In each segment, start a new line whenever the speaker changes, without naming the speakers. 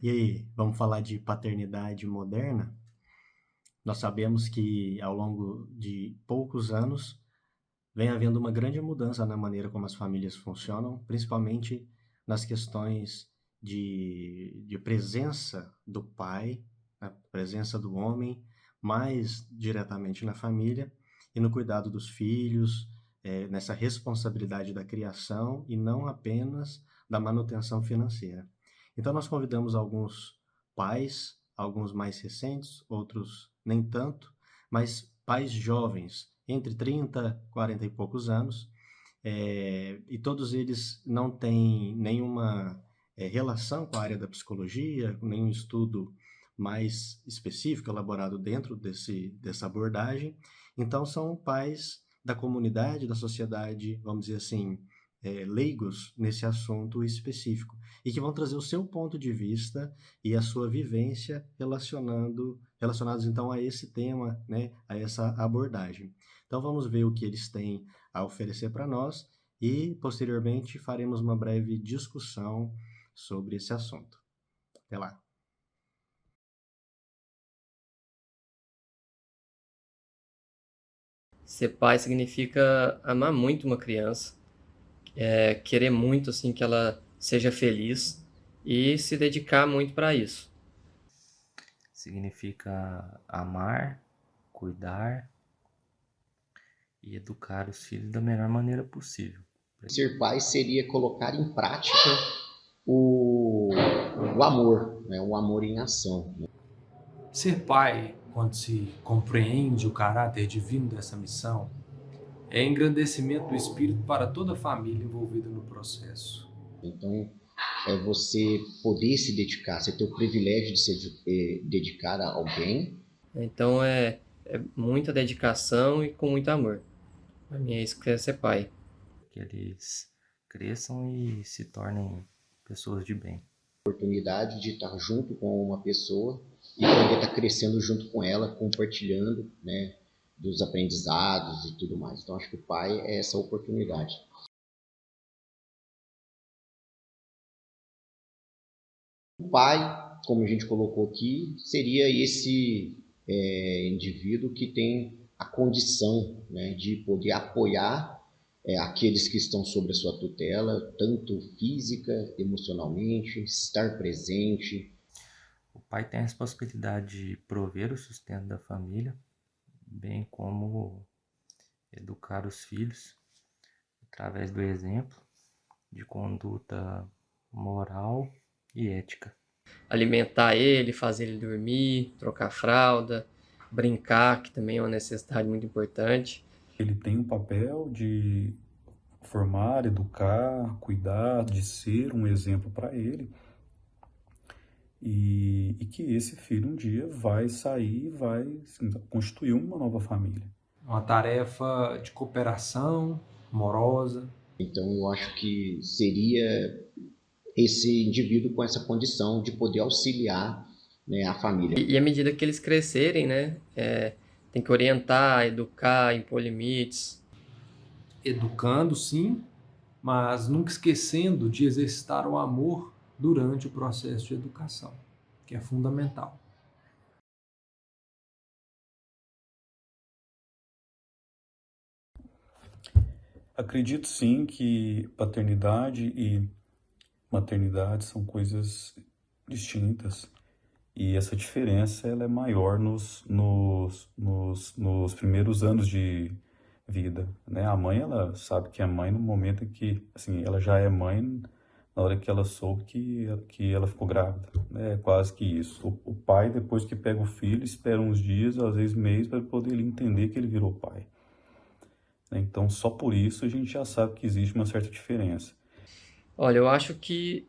E aí, vamos falar de paternidade moderna? Nós sabemos que ao longo de poucos anos vem havendo uma grande mudança na maneira como as famílias funcionam, principalmente nas questões de presença do pai, a presença do homem mais diretamente na família e no cuidado dos filhos, nessa responsabilidade da criação e não apenas da manutenção financeira. Então, nós convidamos alguns pais, alguns mais recentes, outros nem tanto, mas pais jovens, entre 30, 40 e poucos anos, e todos eles não têm nenhuma relação com a área da psicologia, nenhum estudo mais específico elaborado dentro dessa abordagem. Então, são pais da comunidade, da sociedade, vamos dizer assim, leigos nesse assunto específico, e que vão trazer o seu ponto de vista e a sua vivência relacionados então a esse tema, né, a essa abordagem. Então vamos ver o que eles têm a oferecer para nós e posteriormente faremos uma breve discussão sobre esse assunto. Até lá.
Ser pai significa amar muito uma criança, querer muito assim que ela seja feliz e se dedicar muito para isso.
Significa amar, cuidar e educar os filhos da melhor maneira possível.
Ser pai seria colocar em prática o amor, né? O amor em ação. Né?
Ser pai, quando se compreende o caráter divino dessa missão, é engrandecimento do espírito para toda a família envolvida no processo.
Então, é você poder se dedicar, você ter o privilégio de se dedicar a alguém.
Então é muita dedicação e com muito amor. Para mim é isso que é ser pai.
Que eles cresçam e se tornem pessoas de bem.
Oportunidade de estar junto com uma pessoa e poder estar crescendo junto com ela, compartilhando, né, dos aprendizados e tudo mais. Então, acho que o pai é essa oportunidade. O pai, como a gente colocou aqui, seria esse indivíduo que tem a condição, né, de poder apoiar aqueles que estão sob a sua tutela, tanto física, emocionalmente, estar presente.
O pai tem a responsabilidade de prover o sustento da família, bem como educar os filhos através do exemplo de conduta moral e ética.
Alimentar ele, fazer ele dormir, trocar fralda, brincar, que também é uma necessidade muito importante.
Ele tem um papel de formar, educar, cuidar, de ser um exemplo para ele. E que esse filho um dia vai sair e vai assim, constituir uma nova família.
Uma tarefa de cooperação amorosa.
Então, eu acho que seria esse indivíduo com essa condição de poder auxiliar, né, a família.
E à medida que eles crescerem, né, tem que orientar, educar, impor limites.
Educando, sim, mas nunca esquecendo de exercitar o amor durante o processo de educação, que é fundamental.
Acredito sim que paternidade e maternidade são coisas distintas. E essa diferença ela é maior nos primeiros anos de vida, né? A mãe, ela sabe que é mãe no momento em que, assim, ela já é mãe na hora que ela soube que ela ficou grávida, né? É quase que isso. O pai, depois que pega o filho, espera uns dias, às vezes meses, para poder ele entender que ele virou pai. Então, só por isso a gente já sabe que existe uma certa diferença.
Olha, eu acho que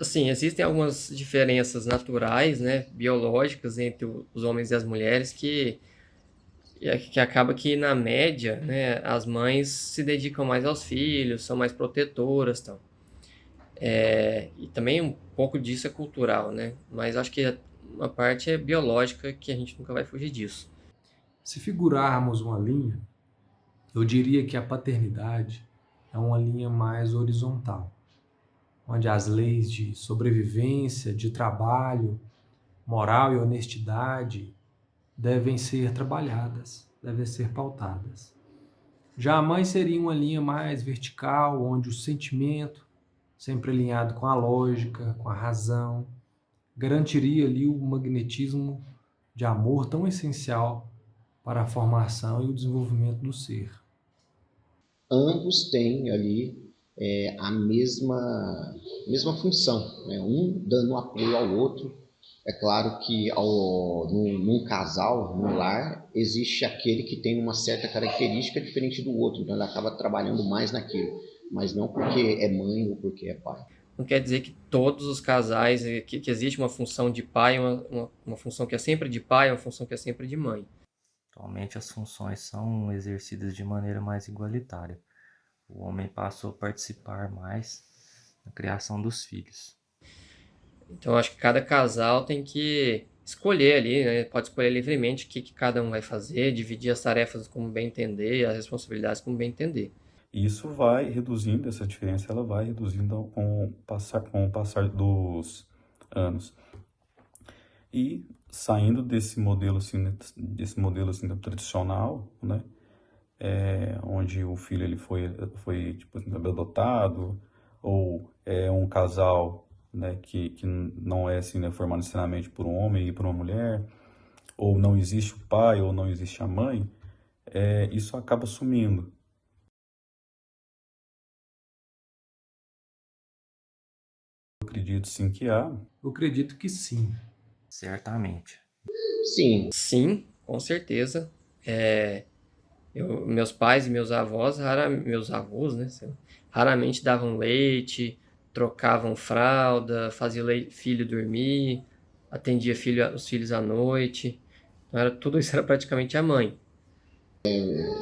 assim, existem algumas diferenças naturais, né, biológicas entre os homens e as mulheres que acaba que na média, né, as mães se dedicam mais aos filhos, são mais protetoras, tal. E também um pouco disso é cultural, né? Mas acho que uma parte é biológica que a gente nunca vai fugir disso.
Se figurarmos uma linha, eu diria que a paternidade é uma linha mais horizontal. onde as leis de sobrevivência, de trabalho, moral e honestidade devem ser trabalhadas, devem ser pautadas. Já a mãe seria uma linha mais vertical, onde o sentimento, sempre alinhado com a lógica, com a razão, garantiria ali o magnetismo de amor tão essencial para a formação e o desenvolvimento do ser.
Ambos têm ali a mesma função, né? Um dando apoio ao outro. É claro que num casal, num lar, existe aquele que tem uma certa característica diferente do outro, então ele acaba trabalhando mais naquilo, mas não porque é mãe ou porque é pai.
Não quer dizer que todos os casais, que existe uma função de pai, uma função que é sempre de pai, uma função que é sempre de mãe.
Atualmente as funções são exercidas de maneira mais igualitária. O homem passou a participar mais na criação dos filhos.
Então, acho que cada casal tem que escolher ali, né? Pode escolher livremente o que cada um vai fazer, dividir as tarefas como bem entender, as responsabilidades como bem entender.
E isso vai reduzindo, essa diferença ela vai reduzindo com o passar dos anos. E saindo desse modelo assim, tradicional, né? Onde o filho ele foi tipo, adotado, ou é um casal, né, que não é assim, né, formado necessariamente por um homem e por uma mulher, ou não existe o pai, ou não existe a mãe, isso acaba sumindo. Eu acredito sim que há.
Eu acredito que sim.
Certamente.
Sim.
Sim, com certeza. Meus pais e meus avós, meus avós, né, raramente davam leite, trocavam fralda, faziam filho dormir, atendia os filhos à noite. Então, tudo isso era praticamente a mãe.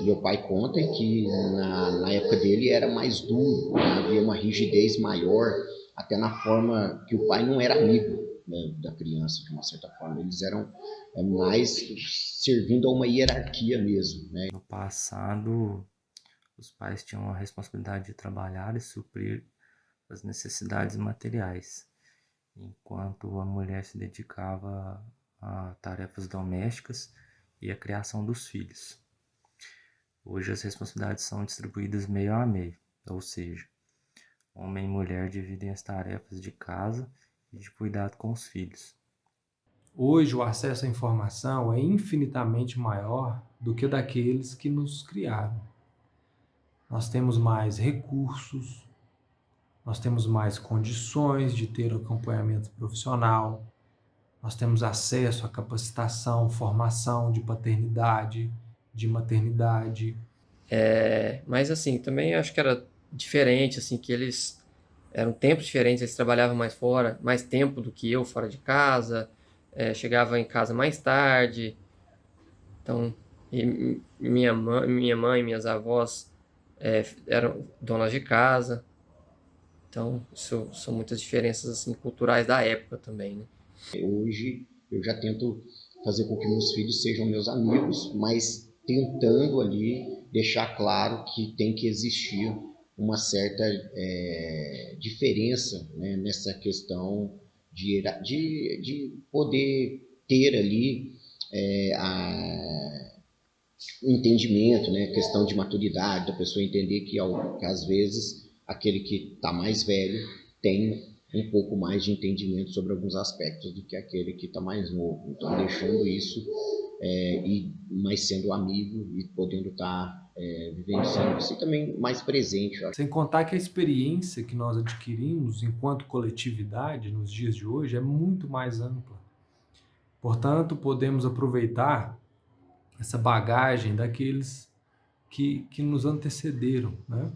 Meu pai conta que na época dele era mais duro, né? Havia uma rigidez maior, até na forma que o pai não era amigo, né, da criança, de uma certa forma. Eles eram mais servindo a uma hierarquia mesmo, né?
No passado, os pais tinham a responsabilidade de trabalhar e suprir as necessidades materiais, enquanto a mulher se dedicava a tarefas domésticas e a criação dos filhos. Hoje as responsabilidades são distribuídas meio a meio, ou seja, homem e mulher dividem as tarefas de casa e de cuidado com os filhos.
Hoje o acesso à informação é infinitamente maior do que daqueles que nos criaram. Nós temos mais recursos, nós temos mais condições de ter acompanhamento profissional, nós temos acesso à capacitação, formação de paternidade, de maternidade.
Mas assim, também acho que era diferente, assim, que eles eram tempos diferentes, eles trabalhavam mais fora, mais tempo do que eu fora de casa, chegava em casa mais tarde. Então, minha mãe, minhas avós eram donas de casa. Então, isso são muitas diferenças assim culturais da época também, né?
Hoje eu já tento fazer com que meus filhos sejam meus amigos, mas tentando ali deixar claro que tem que existir uma certa diferença, né, nessa questão de poder ter ali o entendimento, né, questão de maturidade, da pessoa entender que às vezes aquele que está mais velho tem um pouco mais de entendimento sobre alguns aspectos do que aquele que está mais novo. Então, deixando isso mas sendo amigo e podendo estar vivenciando isso e também mais presente.
Sem contar que a experiência que nós adquirimos enquanto coletividade nos dias de hoje é muito mais ampla. Portanto, podemos aproveitar essa bagagem daqueles que nos antecederam, né?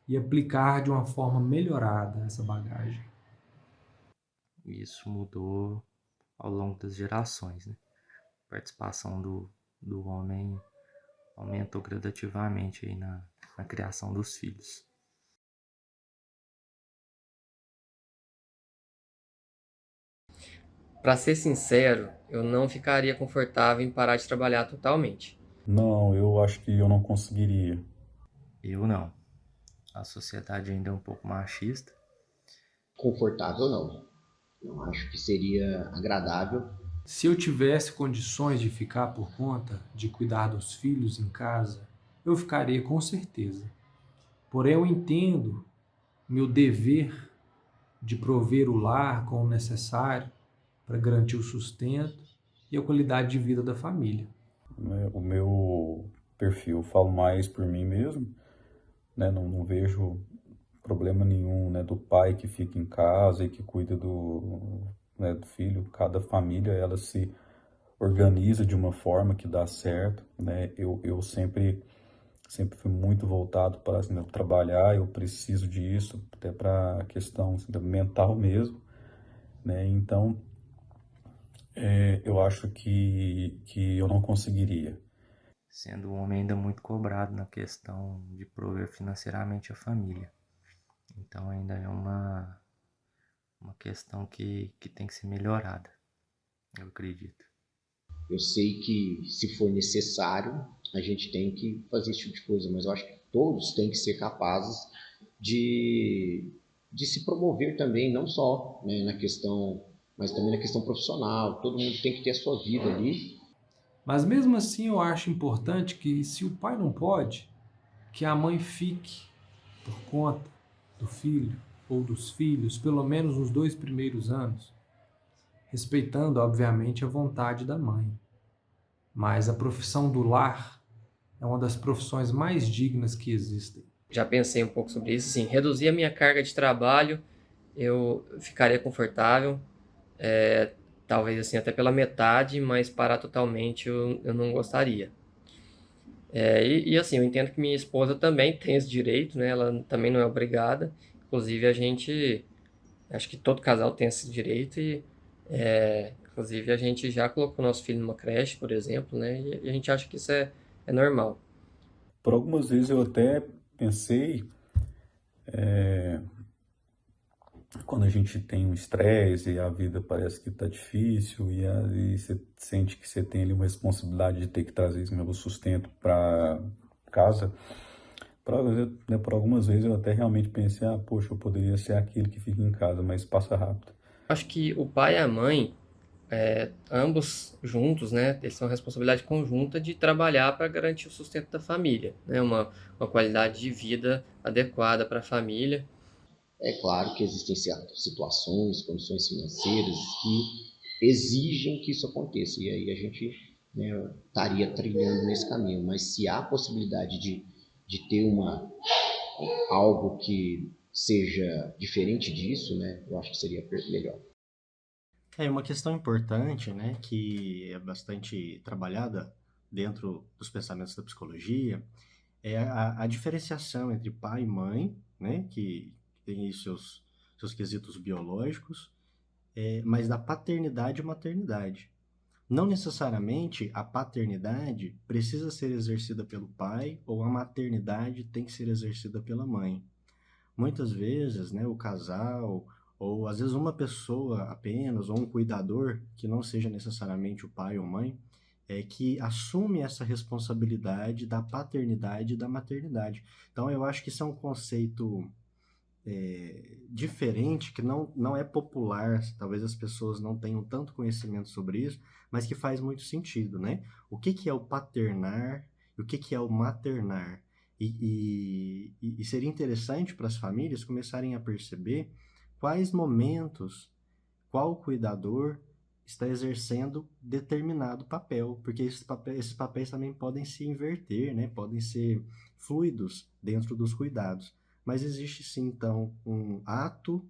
E aplicar de uma forma melhorada essa bagagem.
Isso mudou ao longo das gerações, né? A participação do homem aumentou gradativamente aí na criação dos filhos.
Para ser sincero, eu não ficaria confortável em parar de trabalhar totalmente.
Não, eu acho que eu não conseguiria.
Eu não. A sociedade ainda é um pouco machista
Confortável não. Não acho que seria agradável.
Se eu tivesse condições de ficar por conta, de cuidar dos filhos em casa, eu ficaria com certeza. Porém, eu entendo meu dever de prover o lar com o necessário para garantir o sustento e a qualidade de vida da família.
Né? O meu perfil, eu falo mais por mim mesmo, né? Não vejo problema nenhum, né, do pai que fica em casa e que cuida né, do filho. Cada família, ela se organiza de uma forma que dá certo, né? Eu sempre fui muito voltado para assim, né, trabalhar, eu preciso disso, até para a questão assim, mental mesmo, né? Então, eu acho que eu não conseguiria.
Sendo o homem ainda muito cobrado na questão de prover financeiramente a família. Então ainda é uma questão que tem que ser melhorada, eu acredito.
Eu sei que, se for necessário, a gente tem que fazer esse tipo de coisa, mas eu acho que todos têm que ser capazes de se promover também, não só, né, na questão, mas também na questão profissional. Todo mundo tem que ter a sua vida ali.
Mas mesmo assim, eu acho importante que, se o pai não pode, que a mãe fique por conta do filho ou dos filhos, pelo menos nos 2 primeiros anos, respeitando, obviamente, a vontade da mãe. Mas a profissão do lar é uma das profissões mais dignas que existem.
Já pensei um pouco sobre isso, assim, reduzir a minha carga de trabalho, eu ficaria confortável, talvez assim até pela metade, mas parar totalmente eu não gostaria. E assim, eu entendo que minha esposa também tem esse direito, né? Ela também não é obrigada. Inclusive acho que todo casal tem esse direito inclusive a gente já colocou nosso filho numa creche, por exemplo, né? E a gente acha que isso é normal.
Por algumas vezes eu até pensei, quando a gente tem um estresse e a vida parece que está difícil e você sente que você tem ali uma responsabilidade de ter que trazer esse mesmo sustento para casa, por algumas vezes eu até realmente pensei, poxa, eu poderia ser aquele que fica em casa, mas passa rápido.
Acho que o pai e a mãe, ambos juntos, né? Eles têm uma responsabilidade conjunta de trabalhar para garantir o sustento da família, né? Uma qualidade de vida adequada para a família.
É claro que existem certas situações, condições financeiras que exigem que isso aconteça, e aí a gente, né, estaria trilhando nesse caminho. Mas se há possibilidade de ter algo que seja diferente disso, né, eu acho que seria melhor.
Uma questão importante, né, que é bastante trabalhada dentro dos pensamentos da psicologia, é a diferenciação entre pai e mãe, né, que tem aí seus quesitos biológicos, mas da paternidade e maternidade. Não necessariamente a paternidade precisa ser exercida pelo pai ou a maternidade tem que ser exercida pela mãe. Muitas vezes, né, o casal, ou às vezes uma pessoa apenas, ou um cuidador, que não seja necessariamente o pai ou mãe, que assume essa responsabilidade da paternidade e da maternidade. Então, eu acho que isso é um conceito diferente, que não é popular, talvez as pessoas não tenham tanto conhecimento sobre isso, mas que faz muito sentido, né? O que é o paternar e o que é o maternar? E seria interessante para as famílias começarem a perceber quais momentos, qual cuidador está exercendo determinado papel, porque esses papéis também podem se inverter, né? Podem ser fluidos dentro dos cuidados. Mas existe sim, então, um ato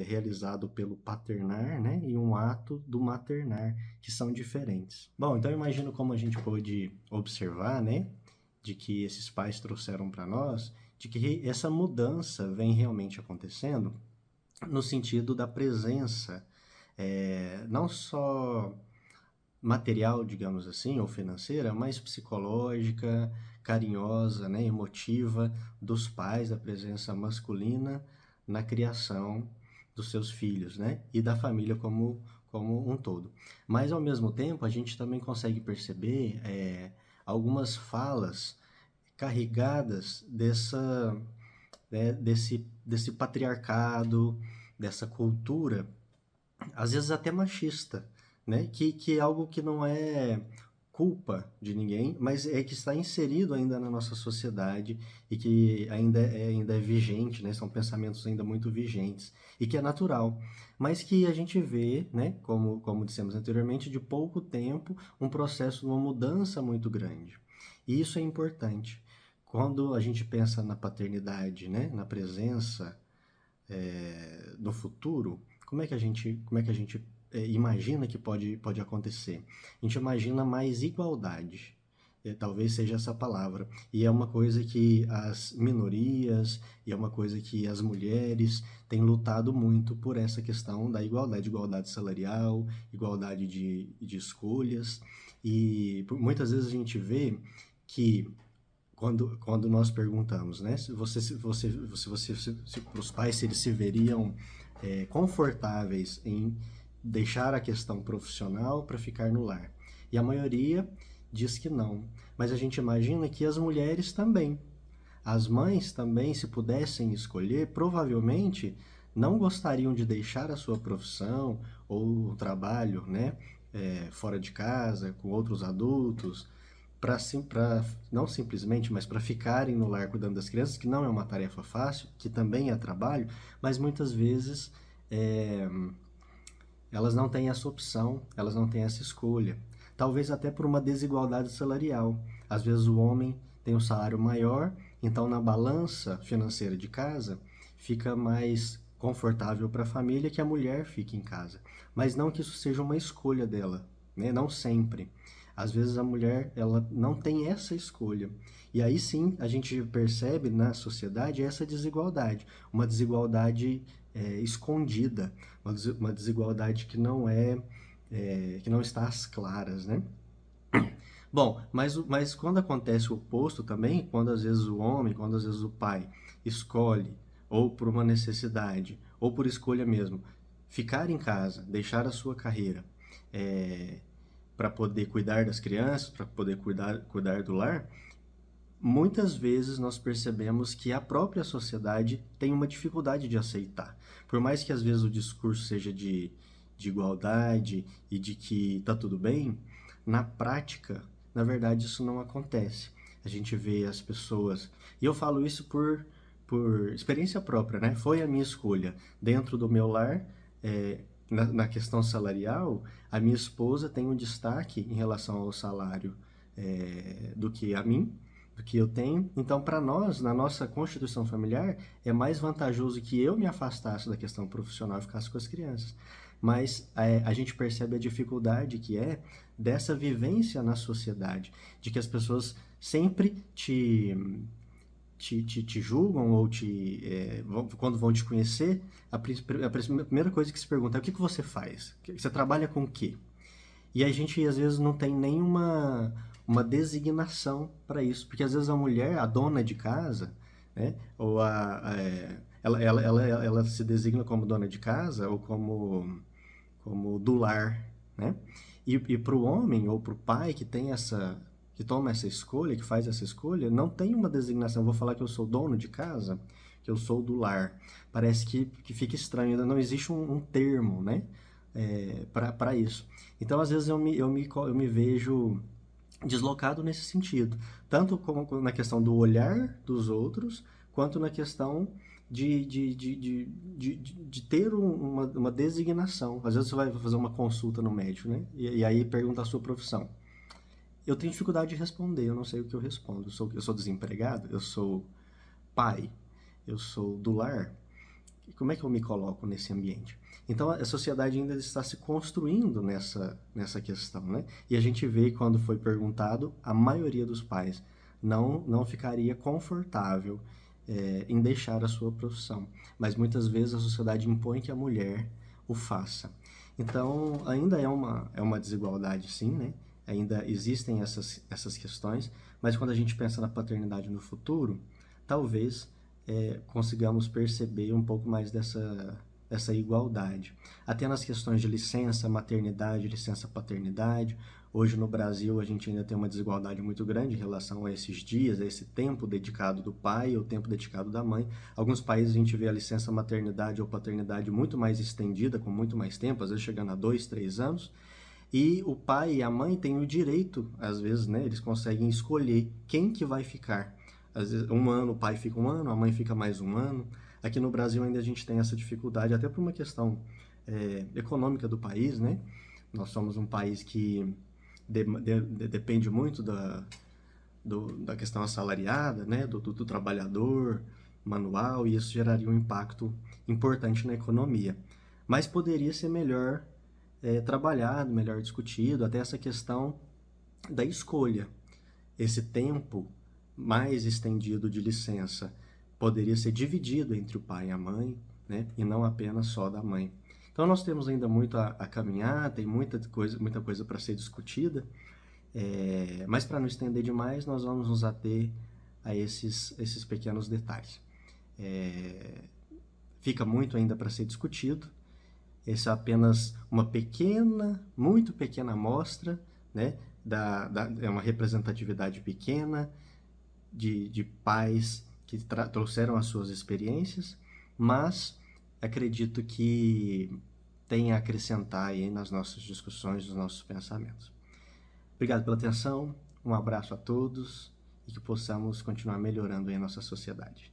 realizado pelo paternar, né? E um ato do maternar, que são diferentes. Bom, então eu imagino como a gente pôde observar, né? De que esses pais trouxeram para nós, de que essa mudança vem realmente acontecendo no sentido da presença, não só material, digamos assim, ou financeira, mas psicológica, carinhosa, né, emotiva dos pais, da presença masculina na criação dos seus filhos, né, e da família como um todo. Mas, ao mesmo tempo, a gente também consegue perceber algumas falas carregadas desse patriarcado, dessa cultura, às vezes até machista, né? Que é algo que não é culpa de ninguém, mas é que está inserido ainda na nossa sociedade e que ainda é vigente, né? São pensamentos ainda muito vigentes e que é natural, mas que a gente vê, né? Como dissemos anteriormente, de pouco tempo, um processo, uma mudança muito grande. E isso é importante. Quando a gente pensa na paternidade, né? Na presença no futuro, como é que a gente imagina que pode acontecer? A gente imagina mais igualdade, talvez seja essa palavra. E é uma coisa que as minorias, e é uma coisa que as mulheres têm lutado muito por essa questão da igualdade salarial, igualdade de escolhas. E muitas vezes a gente vê que quando nós perguntamos, né, se para os pais se eles se veriam confortáveis em deixar a questão profissional para ficar no lar. E a maioria diz que não. Mas a gente imagina que as mulheres também. As mães também, se pudessem escolher, provavelmente não gostariam de deixar a sua profissão ou o trabalho, né, fora de casa, com outros adultos, para não simplesmente, mas para ficarem no lar cuidando das crianças, que não é uma tarefa fácil, que também é trabalho, mas muitas vezes elas não têm essa opção, elas não têm essa escolha. Talvez até por uma desigualdade salarial. Às vezes o homem tem um salário maior, então na balança financeira de casa fica mais confortável para a família que a mulher fique em casa. Mas não que isso seja uma escolha dela, né? Não sempre. Às vezes a mulher ela não tem essa escolha. E aí sim a gente percebe na sociedade essa desigualdade. Uma desigualdade escondida, uma desigualdade que que não está às claras, né? Bom, mas quando acontece o oposto também, quando às vezes o homem, quando às vezes o pai escolhe, ou por uma necessidade, ou por escolha mesmo, ficar em casa, deixar a sua carreira, para poder cuidar das crianças, para poder cuidar do lar, muitas vezes nós percebemos que a própria sociedade tem uma dificuldade de aceitar. Por mais que às vezes o discurso seja de igualdade e de que está tudo bem, na prática, na verdade, isso não acontece. A gente vê as pessoas... E eu falo isso por experiência própria, né? Foi a minha escolha. Dentro do meu lar, na questão salarial, a minha esposa tem um destaque em relação ao salário do que a mim, do que eu tenho. Então, para nós, na nossa constituição familiar, é mais vantajoso que eu me afastasse da questão profissional e ficasse com as crianças. Mas a gente percebe a dificuldade que é dessa vivência na sociedade, de que as pessoas sempre te julgam ou quando vão te conhecer, a primeira coisa que se pergunta é o que você faz? Você trabalha com o quê? E a gente às vezes não tem nenhuma uma designação para isso, porque às vezes a mulher, a dona de casa, né, ou ela se designa como dona de casa ou como do lar, né? E para o homem ou para o pai que toma essa escolha, que faz essa escolha, não tem uma designação. Vou falar que eu sou dono de casa, que eu sou do lar. Parece que fica estranho, ainda não existe um termo, né? Para isso. Então, às vezes, eu me vejo deslocado nesse sentido. Tanto como na questão do olhar dos outros, quanto na questão de ter uma designação. Às vezes você vai fazer uma consulta no médico, né? E aí pergunta a sua profissão. Eu tenho dificuldade de responder, eu não sei o que eu respondo. Eu sou desempregado, eu sou pai, eu sou do lar. E como é que eu me coloco nesse ambiente? Então a sociedade ainda está se construindo nessa questão, né? E a gente vê quando foi perguntado, a maioria dos pais não ficaria confortável em deixar a sua profissão. Mas muitas vezes a sociedade impõe que a mulher o faça. Então ainda é uma desigualdade, sim, né? Ainda existem essas questões, mas quando a gente pensa na paternidade no futuro, talvez consigamos perceber um pouco mais dessa essa igualdade. Até nas questões de licença maternidade, licença paternidade. Hoje no Brasil a gente ainda tem uma desigualdade muito grande em relação a esses dias, a esse tempo dedicado do pai ou tempo dedicado da mãe. Alguns países a gente vê a licença maternidade ou paternidade muito mais estendida, com muito mais tempo, às vezes chegando a 2, 3 anos. E o pai e a mãe têm o direito, às vezes, né, eles conseguem escolher quem que vai ficar. Às vezes, um ano o pai fica um ano, a mãe fica mais um ano. Aqui no Brasil ainda a gente tem essa dificuldade, até por uma questão econômica do país, né? Nós somos um país que depende muito da questão assalariada, né? Do trabalhador manual, e isso geraria um impacto importante na economia. Mas poderia ser melhor trabalhado, melhor discutido, até essa questão da escolha. Esse tempo mais estendido de licença poderia ser dividido entre o pai e a mãe, né? E não apenas só da mãe. Então nós temos ainda muito a caminhar, tem muita coisa para ser discutida, mas para não estender demais, nós vamos nos ater a esses pequenos detalhes. Fica muito ainda para ser discutido. Essa é apenas uma pequena, muito pequena amostra, né? É uma representatividade pequena de pais que trouxeram as suas experiências, mas acredito que tem a acrescentar aí nas nossas discussões, nos nossos pensamentos. Obrigado pela atenção, um abraço a todos e que possamos continuar melhorando aí a nossa sociedade.